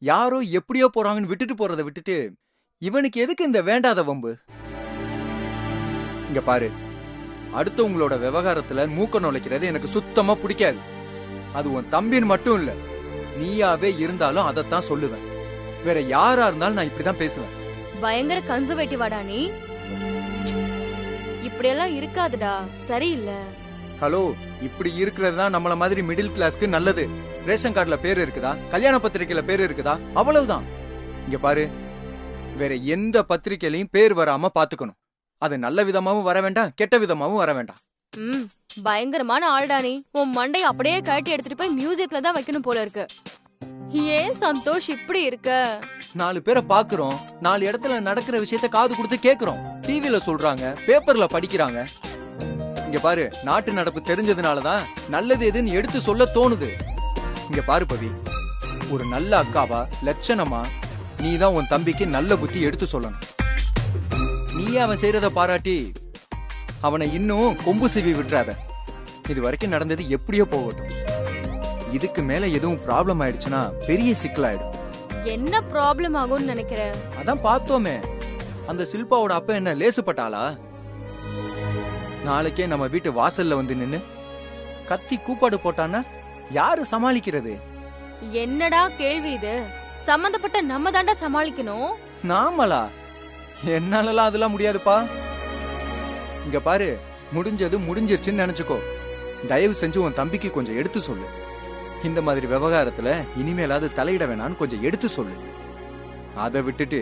யாரோ எப்படியோ போறாங்கன்னு விட்டுட்டு போறதை விட்டுட்டு இவனுக்கு எதுக்கு இந்த வேண்டாத வம்பு? இங்க பாரு, அடுத்தவங்களோட விவகாரத்துல மூக்க நுழைக்கிறது எனக்கு சுத்தமா பிடிக்காது. அது உன் தம்பின்னு மட்டும் இல்ல, நீயாவே இருந்தாலும் அதைத்தான் சொல்லுவேன். வேற யாரா இருந்தாலும் நான் இப்படிதான் பேசுவேன். பயங்கர கன்சர்வேட்டிவாடா நீ. இப்படியெல்லாம் இருக்காதுடா, சரியில்லை. ஹலோ, இப்படி இருக்கிறது தான் நம்மள மாதிரி மிடில் கிளாஸ்க்கு நல்லது. ரேஷன் கார்டுல பேரு இருக்குதா, கல்யாண பத்திரிக்கையில பேரு இருக்குதா, அவ்வளவுதான். இங்க பாரு, வேற எந்த பத்திரிக்கையிலையும் பேர் வராம பாத்துக்கணும். அது நல்ல விதமாவும் வர வேண்டாம், கெட்ட விதமாவும் வர வேண்டாம். பயங்கரமான ஆள்டா நீ. உன் மண்டை அப்படியே கழட்டி எடுத்துட்டு போய் மியூசியத்துல தான் வைக்கணும் போல இருக்கு. ஏன் சந்தோஷ் இப்படி இருக்க? 4 பேரை பாக்குறோம், 4 இடத்துல நடக்கிற விஷயத்த காது கொடுத்து கேக்குறோம். டிவில சொல்றாங்க, பேப்பர்ல படிக்கிறாங்க. இங்க பாரு, நாட்டு நடப்பு தெரிஞ்சதுனாலதான் நல்லது எதுன்னு எடுத்து சொல்ல தோணுது. இங்க பாரு பவி, ஒரு நல்ல அக்காவா லட்சணமா நீதான் உன் தம்பிக்கு நல்ல புத்தி எடுத்து சொல்லணும். நீயே அவன் செய்யறத பாராட்டி அவனை இன்னும் கொம்பு சீவி விட்டுறாத. இது வரைக்கும் நடந்தது எப்படியோ போகட்டும். இதுக்கு மேல எதுவும் ப்ராப்ளம் ஆயிடுச்சுன்னா பெரிய சிக்கலாயிடும். என்ன ப்ராப்ளம் ஆகும்னு நினைக்கிற? அதான் பார்த்தோமே, அந்த சில்பாவோட அப்ப என்ன லேசுப்பட்டாளா? நாளைக்கே நம்ம வீட்டு வாசல்ல வந்து நின்னு கத்தி கூப்பாடு போட்டான்னா யாரு சமாளிக்கிறது? என்னடா கேள்வி இது? சம்பந்தப்பட்ட நம்ம தாண்டா சமாளிக்கணும். நாமளா? என்னாலலாம் அதெல்லாம் முடியாதுப்பா. இங்க பாரு, முடிஞ்சது முடிஞ்சிருச்சுன்னு நினைச்சுக்கோ. தயவு செஞ்சு உன் தம்பிக்கு கொஞ்சம் எடுத்து சொல்லு. இந்த மாதிரி விவகாரத்துல இனிமேலாவது தலையிட வேணான்னு கொஞ்சம் எடுத்து சொல்லு. அதை விட்டுட்டு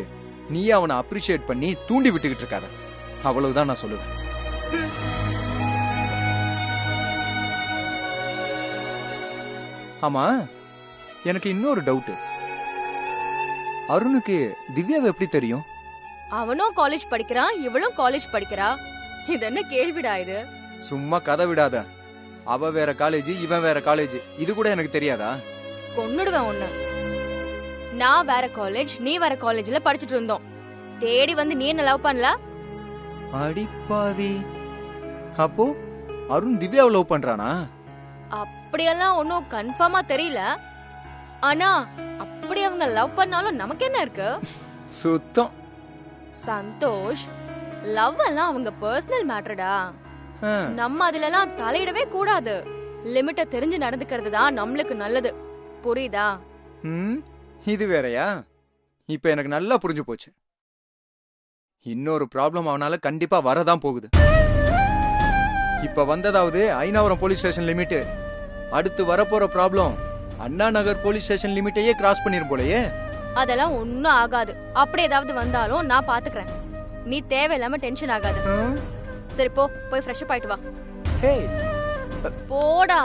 நீ அவனை அப்ரிஷியேட் பண்ணி தூண்டி விட்டுக்கிட்டு இருக்காத. அவ்வளவுதான் நான் சொல்லுவேன். ஆமா, எனக்கு இன்னொரு டவுட். அருணுக்கு திவ்யாவை எப்படி தெரியும்? அவனும் காலேஜ் படிக்கிறான், இவளும் காலேஜ் படிக்கிறா. இது என்ன கேள்விடா இது? சும்மா கதை விடாத. அவ வேற காலேஜ், இவன் வேற காலேஜ், இது கூட எனக்கு தெரியாதா? கொன்னுடுவேன் உன்னை. நான் வேற காலேஜ், நீ வேற காலேஜ்ல படிச்சுட்டு இருந்தோம். தேடி வந்து நீ என்ன லவ் பண்ணல? அடிப்பாவி. அப்போ அருண் திவ்யாவை லவ் பண்றானா? அப்படியெல்லாம் ஒன்னும் கன்ஃபார்மா தெரியல. ஆனா அப்படி அவங்க லவ் பண்ணாலும் நமக்கு என்ன இருக்கு? சுத்தம். சந்தோஷ், லவ் எல்லாம் அவங்க பர்சனல் மேட்டர்டா. நம்ம அதுல எல்லாம் தலையிடவே கூடாது. லிமிட்ட தெரிஞ்சு நடந்துக்கிறது தான் நம்மளுக்கு நல்லது. புரியுதா? இது வேறயா? இப்ப எனக்கு நல்லா புரிஞ்சு போச்சு. இன்னொரு ப்ராப்ளம் அவனால கண்டிப்பா வரதான் போகுது. இப்ப வந்ததாவது ஐநாவரம் போலீஸ் ஸ்டேஷன் லிமிட். அடுத்து வரப்போற problem Anna Nagar police station லிமிட்டையே cross பண்ணிரும் போலயே. அதெல்லாம் ஒன்னும் ஆகாது. அப்படி ஏதாவது வந்தாலும் நான் பாத்துக்கிறேன். நீ தேவையில்லாம டென்ஷன் ஆகாது. சரி போ, போய் ஃப்ரெஷ் அப் ஆயிட்டு வா. போடா.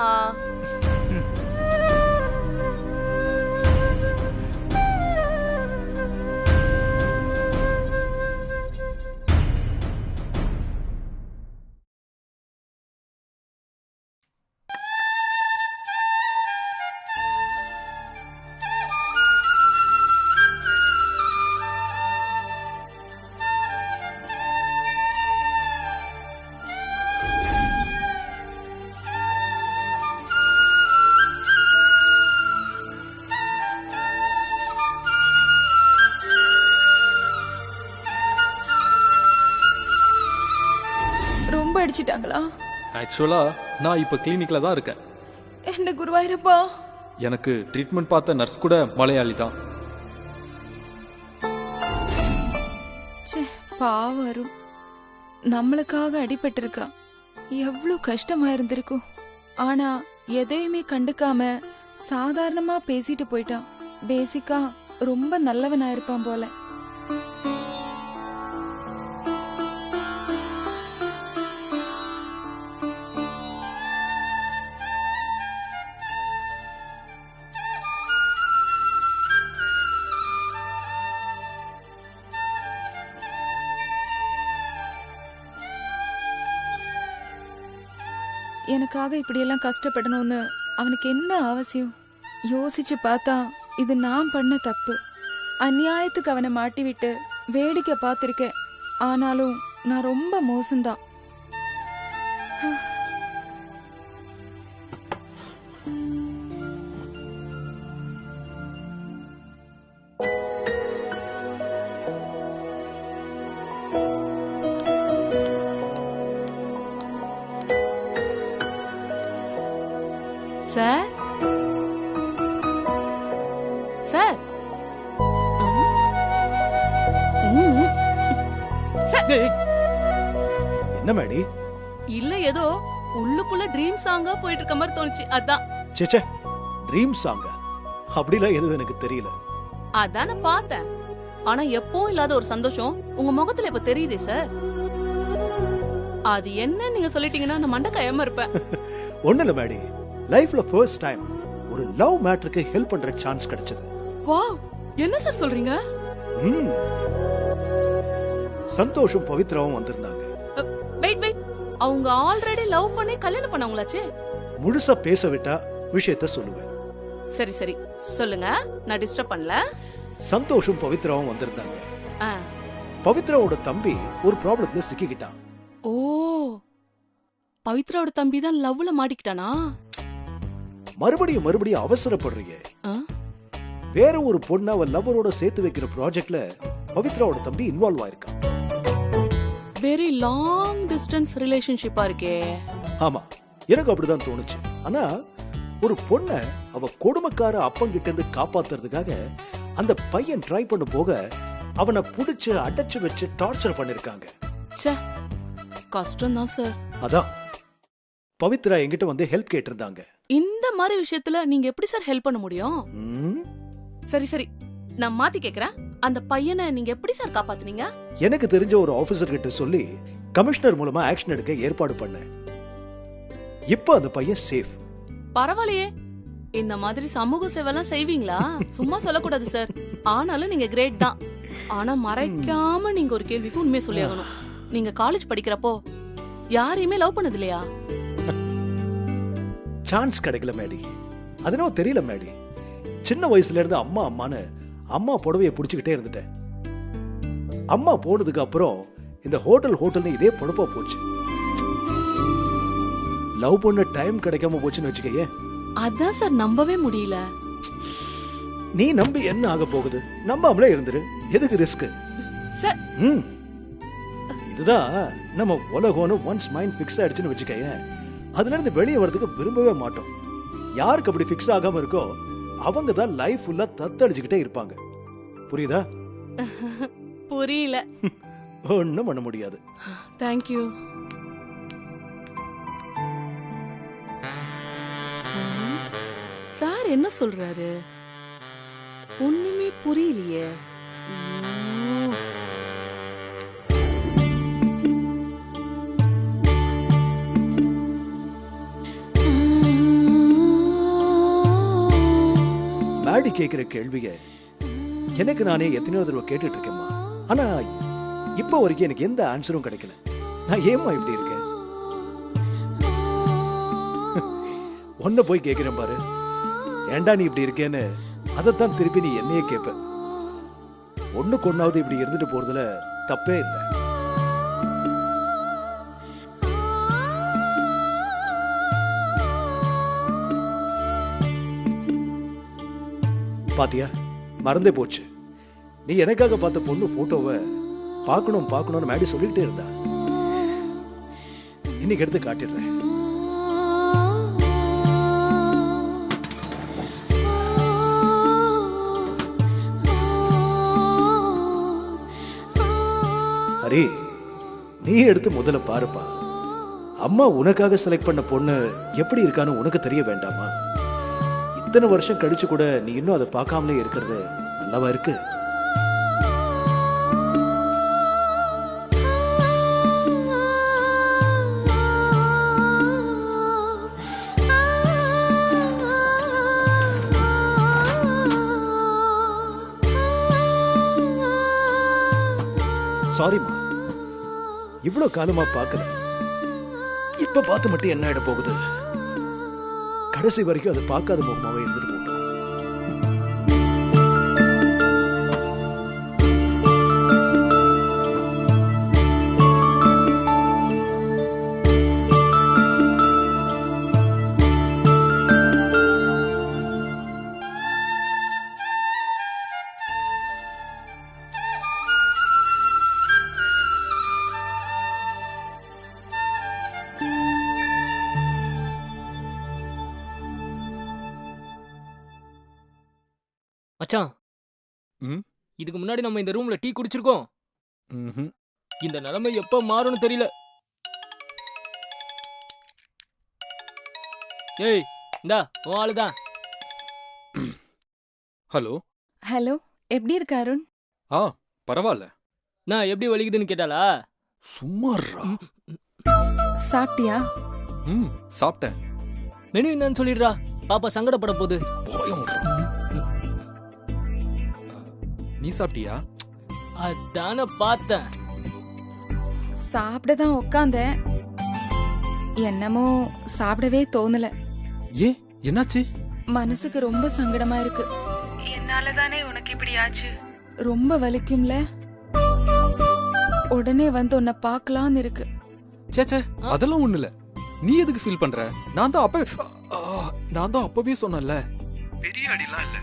அடிச்சிட்டாங்களா? ஆக்சுவலா நான் இப்ப கிளினிக்ல தான் இருக்கேன். என்ன குருவாயிரப்பா, எனக்கு ட்ரீட்மெண்ட் பார்த்த நர்ஸ் கூட மலையாளி தான். பாவம் வரும். நம்மளுக்காக அடிபட்டிருக்கா. எவ்வளவு கஷ்டமா இருந்திருக்கும். ஆனா எதையுமே கண்டுக்காம சாதாரணமா பேசிட்டு போயிட்டான். பேசிக்கா ரொம்ப நல்லவனா இருப்பான் போல. எனக்காக இப்படியெல்லாம் கஷ்டப்படணும்னு அவனுக்கு என்ன அவசியம்? யோசிச்சு பார்த்தா இது நான் பண்ண தப்பு. அநியாயத்துக்கு அவனை மாட்டி விட்டு வேடிக்கை பார்த்திருக்கேன். ஆனாலும் நான் ரொம்ப மோசம்தான். சார் ம். சார், என்ன மேடி? இல்ல ஏதோ உள்ளுக்குள்ள ட்ரீம் சாங்கா போயிட்டு இருக்க மாதிரி தோணுச்சு, அதான். சேச்சே, ட்ரீம் சாங்கா? அப்படிலாம் எதுவும் எனக்கு தெரியல. அதான் நான் பார்த்தேன். ஆனா எப்பவும் இல்லாத ஒரு சந்தோஷம் உங்க முகத்துல இப்ப தெரியுதே சார். அது என்ன நீங்க சொல்லிட்டீங்கன்னா நான் மண்டக்காயமா இருப்பேன். ஒண்ணு இல்ல மேடி, லைஃப்ல ஃபர்ஸ்ட் டைம் ஒரு லவ் மேட்டருக்கு ஹெல்ப் பண்ற சான்ஸ் கிடைச்சது. வாவ், என்ன சார் சொல்றீங்க? ம். சந்தோஷம் பவித்ராவும் வந்திருந்தாங்க. வெயிட் வெயிட், அவங்க ஆல்ரெடி லவ் பண்ணி கல்யாணம் பண்ணவங்களாச்சே. முழுசா பேச விட்டா விஷயத்த சொல்லுவேன். சரி சரி சொல்லுங்க, நான் டிஸ்டர்ப் பண்ணல. சந்தோஷம் பவித்ராவும் வந்திருந்தாங்க. ஆ. பவித்ராவோட தம்பி ஒரு ப்ராப்ளத்துல சிக்கிக்கிட்டான். ஓ, பவித்ராவோட தம்பி தான் லவ்ல மாட்டிக்கிட்டானா? மறுபடியும் அவசரப்படுறீங்க. ஆ? வேற ஒரு பொண்ணு அவ லவ்வரோட சேர்த்து வைக்கிற ப்ராஜெக்ட்ல பவித்ராவோட தம்பி இன்வால்வ் ஆயிருக்கான். வெரி லாங் டிஸ்டன்ஸ் ரிலேஷன்ஷிப்பா இருக்கே. ஆமா, எனக்கு அப்படிதான் தோணுச்சு. ஆனா ஒரு பொண்ண அவ கொடுமைக்கார அப்பங்கிட்ட இருந்து காப்பாத்துறதுக்காக அந்த பையன் ட்ரை பண்ண போக அவனை புடிச்சு அடைச்சு வச்சு டார்ச்சர் பண்ணிருக்காங்க. ச்சே, கஷ்டம் தான் சார். அதான் பவித்ரா என்கிட்ட வந்து ஹெல்ப் கேட்டிருந்தாங்க. இந்த மாதிரி விஷயத்துல நீங்க எப்படி சார் ஹெல்ப் பண்ண முடியும்? ம், சரி சரி, நான் மாத்தி கேக்குறேன். அந்த பையனை நீங்க எப்படி சார் காப்பாத்துனீங்க? எனக்கு தெரிஞ்ச ஒரு ஆபீசர் கிட்ட சொல்லி கமிஷனர் மூலமா ஆக்ஷன் எடுக்க ஏற்பாடு பண்ணேன். இப்ப அந்த பையன் சேஃப். பரவாயில்லையே, இந்த மாதிரி சமூக சேவைலாம் செய்வீங்களா? சும்மா சொல்லக்கூடாது சார். ஆனாலும் நீங்க கிரேட் தான். ஆனா மறைக்காம நீங்க ஒரு கேள்விக்கு உண்மையை சொல்லியாகணும். நீங்க காலேஜ் படிக்கிறப்போ யாரையுமே லவ் பண்ணது இல்லையா? சான்ஸ் கிடைக்கல மேடி. அதனால தெரியல மேடி. சின்ன வயசுல இருந்து அம்மா அம்மான்னு அம்மா புடவைய புடிச்சுக்கிட்டே இருந்துட்டேன். அம்மா போனதுக்கு அப்புறம் இந்த ஹோட்டல்னு இதே பொழப்பா போச்சு. லவ் பண்ண டைம் கிடைக்காம போச்சுன்னு வச்சுக்கயே. அதான் சார் நம்பவே முடியல. நீ நம்பி என்ன ஆக போகுது? நம்பாமலே இருந்துரு. எதுக்கு ரிஸ்க்? சார், இதுதான் நம்ம உலகம்னு ஒன்ஸ் மைண்ட் ஃபிக்ஸ் ஆயிடுச்சுன்னு வச்சுக்கயே, அதுல இருந்து வெளியே வரதுக்கு விரும்பவே மாட்டோம். யாருக்கு அப்படி ஃபிக்ஸ் ஆகாம இருக்கோ அவங்க தான் லைஃப் ஃபுல்லா தத்தளிச்சுக்கிட்டே இருப்பாங்க. புரியுதா? புரியல. ஒண்ணும் பண்ண முடியாது. தேங்க்யூ. சார் என்ன சொல்றாரு? ஒண்ணுமே புரியலையே. ஐயோ. மேடி கேக்குற கேள்விய எனக்கு நானே எத்தனையோ தடவை கேட்டுட்டு இருக்கேம்மா. ஆனா இப்ப வரைக்கும் எனக்கு எந்த ஆன்சரும் கிடைக்கல. நான் ஏம்மா இப்படி இருக்கேன்? ஒன்ன போய் கேக்குறேன் பாரு, ஏண்டா நீ இப்படி இருக்கேன்னு. அதைத்தான் திருப்பி நீ என்னையே கேப்ப. ஒண்ணுக்கு ஒண்ணாவது இப்படி இருந்துட்டு போறதுல தப்பே இல்லை. பாத்தியா, மறந்தே போச்சு. நீ எனக்காக பார்த்த பொண்ணு போட்டோவை பார்க்கணும்னு மேடி சொல்லிக்கிட்டே இருந்தா. இன்னைக்கு எடுத்து காட்டிடுறேன். ஹரி, நீ எடுத்து முதல்ல பாருப்பா. அம்மா உனக்காக செலக்ட் பண்ண பொண்ணு எப்படி இருக்கான்னு உனக்கு தெரிய வேண்டாமா? இத்தனை வருஷம் கழிச்சு கூட நீ இன்னும் அதை பார்க்காமலே இருக்கிறது நல்லாவா இருக்கு? சாரிம்மா, இவ்வளவு காலமா பார்க்கல. இப்ப பார்த்து மட்டும் என்ன ஆயிட போகுது? கடைசி வரைக்கும் அதை பார்க்காத முகமாவே இருந்துட்டு போட்டோம். மச்சான். ம்? இதுக்கு முன்னாடி நம்ம இந்த ரூம்ல டீ குடிச்சிருக்கோம். ம்ஹும். இந்த நிலைமை எப்ப மாறும்னு தெரியல. ஏய், இந்தா உன் ஆளுதான். ஹலோ. ஹலோ, எப்படி இருக்க அருண்? ஆ பரவாயில்ல. நான் எப்படி வலிக்குதுன்னு கேட்டாளா? சும்மாறா. சாப்பிட்டியா? ம் சாப்பிட்டேன். மெனு என்னன்னு சொல்லிடுறா, பாப்பா சங்கடப்பட போகுது. போயம் விட்றா. நீ சாப்பிட்டியா? அதான பார்த்தேன். சாப்பிட தான் உக்காந்தேன். என்னமோ சாப்பிடவே தோணல. ஏன் என்னாச்சு? மனசுக்கு ரொம்ப சங்கடமா இருக்கு. என்னால தானே உனக்கு இப்படி ஆச்சு. ரொம்ப வலிக்கும்ல. உடனே வந்து உன்னை பார்க்கலான்னு இருக்கு. சேச்சே அதெல்லாம் ஒண்ணு இல்ல. நீ எதுக்கு ஃபீல் பண்ற? நான் தான் அப்பவே சொன்னேன்ல, பெரிய அடிலாம் இல்ல,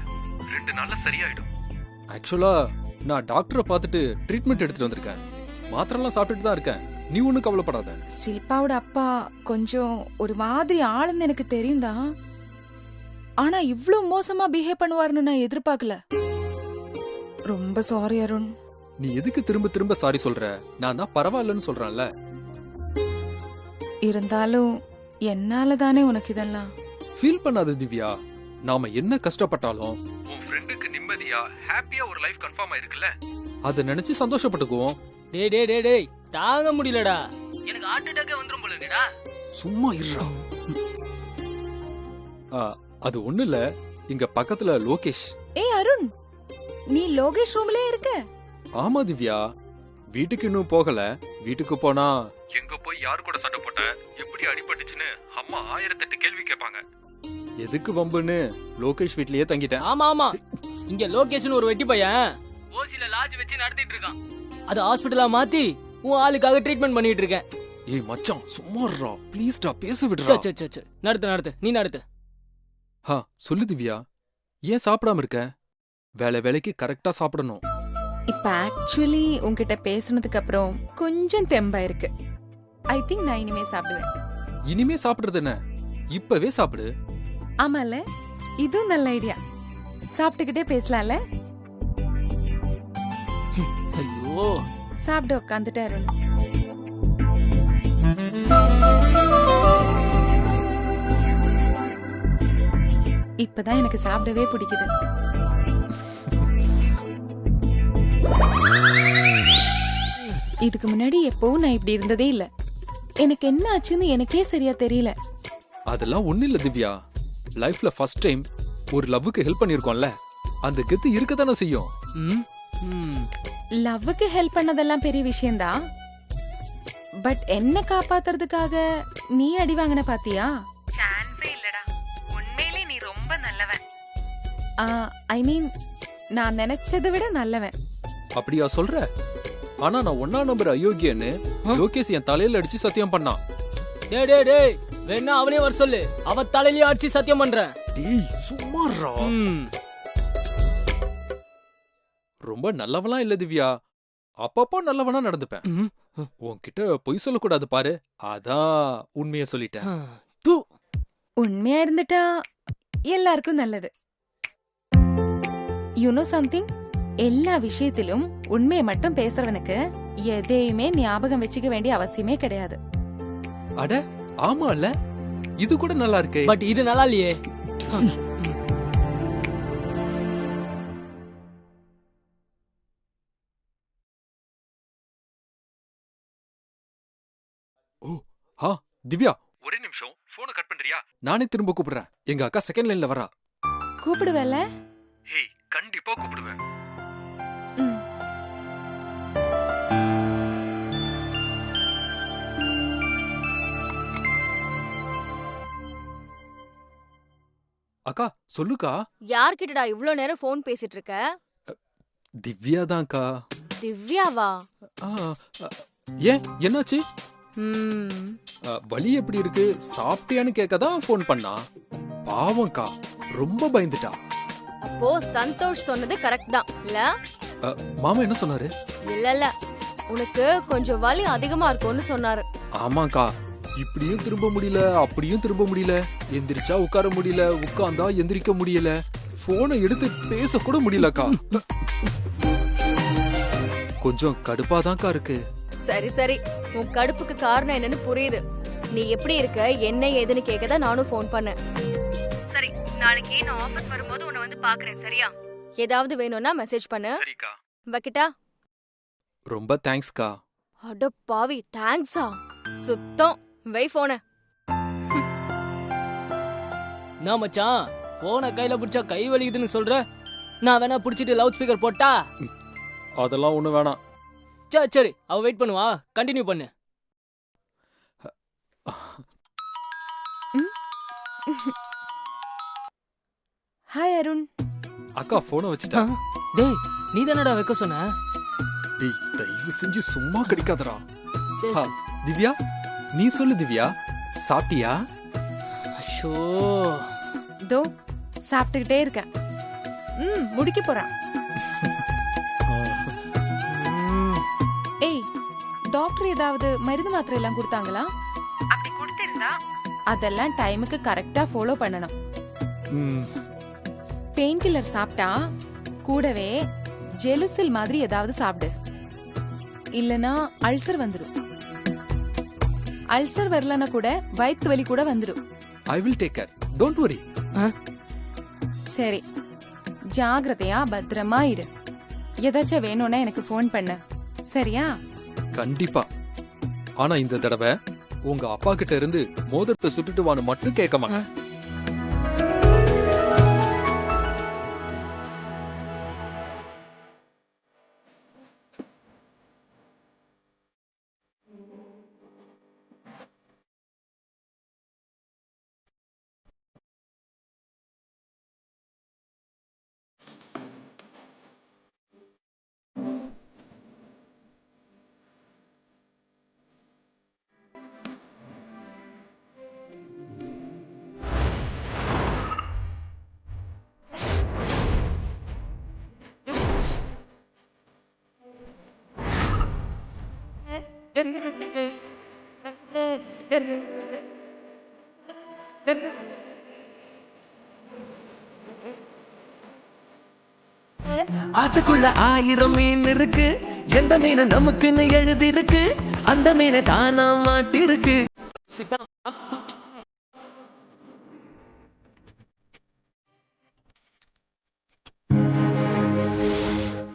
2 நாள்ல சரியாயிடும். ஆக்சுவலா நான் டாக்டரை பார்த்துட்டு ட்ரீட்மெண்ட் எடுத்துட்டு வந்திருக்கேன். மாத்திரைலாம் சாப்பிட்டுட்டு தான் இருக்கேன். நீ ஒன்னும் கவலைப்படாத. ஷில்பாவோட அப்பா கொஞ்சம் ஒரு மாதிரி ஆளுன்னு எனக்கு தெரியும் தான். ஆனா இவ்ளோ மோசமா பிஹேவ் பண்ணுவாருன்னு நான் எதிர்பார்க்கல. ரொம்ப சாரி அருண். நீ எதுக்கு திரும்ப திரும்ப சாரி சொல்ற? நான் தான் பரவாயில்லன்னு சொல்றேன்ல. இருந்தாலும் என்னால தானே உனக்கு இதெல்லாம். ஃபீல் பண்ணாத திவ்யா. நாம என்ன கஷ்டப்பட்டாலும் உன் ஃப்ரெண்டுக்கு நிம்மதியா ஹாப்பியா ஒரு லைஃப் கன்ஃபார்ம் ஆயிருக்குல்ல, அத நினைச்சு சந்தோஷப்பட்டுக்குவோம். டேய் டேய் டேய் டேய், தாங்க முடியலடா. எனக்கு ஹார்ட் அட்டாக்கே வந்துரும் போல இருக்குடா. சும்மா இருடா. அது ஒண்ணு இல்ல, இங்க பக்கத்துல லோகேஷ். ஏய் அருண், நீ லோகேஷ் ரூம்லயே இருக்க? ஆமா திவ்யா, வீட்டுக்கு இன்னும் போகல. வீட்டுக்கு போனா எங்க போய் யாரு கூட சண்டை போட்ட, எப்படி அடிபட்டுச்சுன்னு அம்மா 1008 கேள்வி கேட்பாங்க. எதுக்கு வம்புன்னு லோகேஷ் வீட்லயே தங்கிட்டேன். ஆமா ஆமா, இங்க லோகேஷ்னு ஒரு வெட்டி பையன் ஓசில லாட்ஜ் வச்சு நடத்திட்டு இருக்கான். அது ஹாஸ்பிடலா மாத்தி உன் ஆளுக்காக ட்ரீட்மெண்ட் பண்ணிட்டு இருக்கேன். ஏய் மச்சான் சும்மா இருடா, ப்ளீஸ் டா, பேச விடுடா. நடத்து நீ நடத்து. சொல்லு திவ்யா, ஏன் சாப்பிடாம இருக்க? வேலைக்கு கரெக்டா சாப்பிடணும். இப்ப ஆக்சுவலி உன்கிட்ட பேசுனதுக்கு அப்புறம் கொஞ்சம் தெம்பா இருக்கு. ஐ திங்க் நான் இனிமே சாப்பிடுவேன். இனிமே சாப்பிடுறது என்ன, இப்பவே சாப்பிடு. ஆமால, இதுவும் நல்ல ஐடியா. சாப்பிட்டுக்கிட்டே பேசலாம்ல. ஐயோ, சாப்பிட உட்காந்துட்டு அருண். இப்பதான் எனக்கு சாப்பிடவே பிடிக்குது. இதுக்கு முன்னாடி எப்பவும் நான் இப்படி இருந்ததே இல்ல. எனக்கு என்ன ஆச்சுன்னு எனக்கே சரியா தெரியல. அதெல்லாம் ஒண்ணு இல்ல திவ்யா, லைஃப்ல ஃபர்ஸ்ட் டைம் ஒரு லவ்வுக்கு ஹெல்ப் பண்ணிருக்கோம்ல, அந்த கெத்து இருக்கதானே செய்யும். லவ்வுக்கு ஹெல்ப் பண்ணதெல்லாம் பெரிய விஷயம்தான். பட் என்ன காப்பாத்துறதுக்காக நீ அடி வாங்கின பாத்தியா? சான்ஸே இல்லடா. உண்மையிலே நீ ரொம்ப நல்லவன். ஐ மீன், நான் நினைச்சதை விட நல்லவன். அப்படியா சொல்ற? ஆனா நான் 1ஆம் நம்பர் அயோக்கியன்னு லோகேஷ் என் தலையில அடிச்சு சத்தியம் பண்ணான். டேய் டேய் டேய், வேணா அவளே வர சொல்லு, அவ தலையில அடிச்சு சத்தியம் பண்றேன். டேய் சும்மாறா. ரொம்ப நல்லவனா இல்ல திவ்யா, அப்பப்போ நல்லவனா நடந்துப்பேன். உன்கிட்ட பொய் சொல்லக்கூடாது பாரு, அதான் உண்மைய சொல்லிட்டேன். உண்மையா இருந்துட்டா எல்லாருக்கும் நல்லது. யூ நோ சம்திங், எல்லா விஷயத்திலும் உண்மையை மட்டும் பேசுறவனுக்கு எதையுமே ஞாபகம் வச்சுக்க வேண்டிய அவசியமே கிடையாது. அட ஆமால, இது கூட நல்லா இருக்கு. பட் இது நல்லா இல்லையே. திவ்யா ஒரே நிமிஷம், போனை கட் பண்றியா? நானே திரும்ப கூப்பிடுறேன். எங்க அக்கா செகண்ட் லைன்ல வரா. கூப்பிடுவேல? ஹேய் கண்டிப்பா கூப்பிடுவேன். அக்கா சொல்லுக்கா. யார்கிட்டடா இவ்ளோ நேரம் போன் பேசிட்டு இருக்க? திவ்யா தான்க்கா. திவ்யாவா? ஏன் என்னாச்சு? வலி எப்படி இருக்கு, சாப்பிட்டியான்னு கேட்கதான் போன் பண்ணா. பாவம்க்கா, ரொம்ப பயந்துட்டா. அப்போ சந்தோஷ் சொன்னது கரெக்ட் தான் இல்ல? மாமா என்ன சொன்னாரு? இல்ல, உனக்கு கொஞ்சம் வலி அதிகமா இருக்கும்னு சொன்னாரு. ஆமாக்கா, இப்படியும் திரும்ப முடியல, அப்படியும் திரும்ப முடியல, எந்திரிச்சா உட்கார முடியல, உட்கார்ந்தா எந்திரிக்க முடியல, போனை எடுத்து பேச கூட முடியலக்கா. கொஞ்சம் கடுப்பாதான்க்கா இருக்கு. சரி சரி, உன் கடுப்புக்கு காரணம் என்னன்னு புரியுது. நீ எப்படி இருக்க என்ன ஏதுன்னு கேட்கதான் நானும் ஃபோன் பண்ணேன். சரி, நாளைக்கு நான் ஆபீஸ் வரும்போது உன்னை வந்து பாக்குறேன், சரியா? ஏதாவது வேணும்னா மெசேஜ் பண்ணு. சரிக்கா. வைக்கட்டா? ரொம்ப தேங்க்ஸ்க்கா. அட பாவி, தேங்க்ஸா? சுத்தம். வை போன. நான் மச்சான் போனை கையில பிடிச்சா கை வலிக்குதுன்னு சொல்ற. நான் வேணா பிடிச்சிட்டு லவுட் ஸ்பீக்கர் போட்டா? அதெல்லாம் ஒண்ணு வேணாம். சரி சரி, அவ வெயிட் பண்ணுவா, கண்டினியூ பண்ணு. ஹாய் அருண். அக்கா போனை வச்சுட்டா. டேய், நீ தானடா வைக்க சொன்ன. டேய், தயவு செஞ்சு சும்மா கிடைக்காதடா. சரி, ஆ, திவ்யா நீ சொல்லு திவ்யா, சாப்பிட்டியா? அஷோ. தோ சாப்பிட்டுக்கிட்டே இருக்கேன். முடிக்க போறேன். ஏய், டாக்டர் ஏதாவது மருந்து மாத்திரை எல்லாம் கொடுத்தாங்களா? அப்படி கொடுத்திருந்தா அதெல்லாம் டைமுக்கு கரெக்டா ஃபாலோ பண்ணணும். பெயின் கில்லர் சாப்பிட்டா கூடவே ஜெலுசில் மாதிரி ஏதாவது சாப்பிடு. இல்லனா அல்சர் வந்துடும். அல்சர் வரலனா கூட வயிற்று வலி கூட வந்துடும். I will take care, don't worry. சரி, ஜாகிரதையா பத்திரமா இரு. ஏதாச்சும் வேணும்னா எனக்கு ஃபோன் பண்ணு, சரியா? கண்டிப்பா. ஆனா இந்த தடவை உங்க அப்பா கிட்ட இருந்து மோதிரத்தை சுட்டுட்டு வான்னு மட்டும் கேட்க மாட்டேன். ஆட்டுக்குள்ள 1000 மீன் இருக்கு, எந்த மீன் நமக்குன்னு எழுதி இருக்கு, அந்த மீனை தானா மாட்டிருக்கு.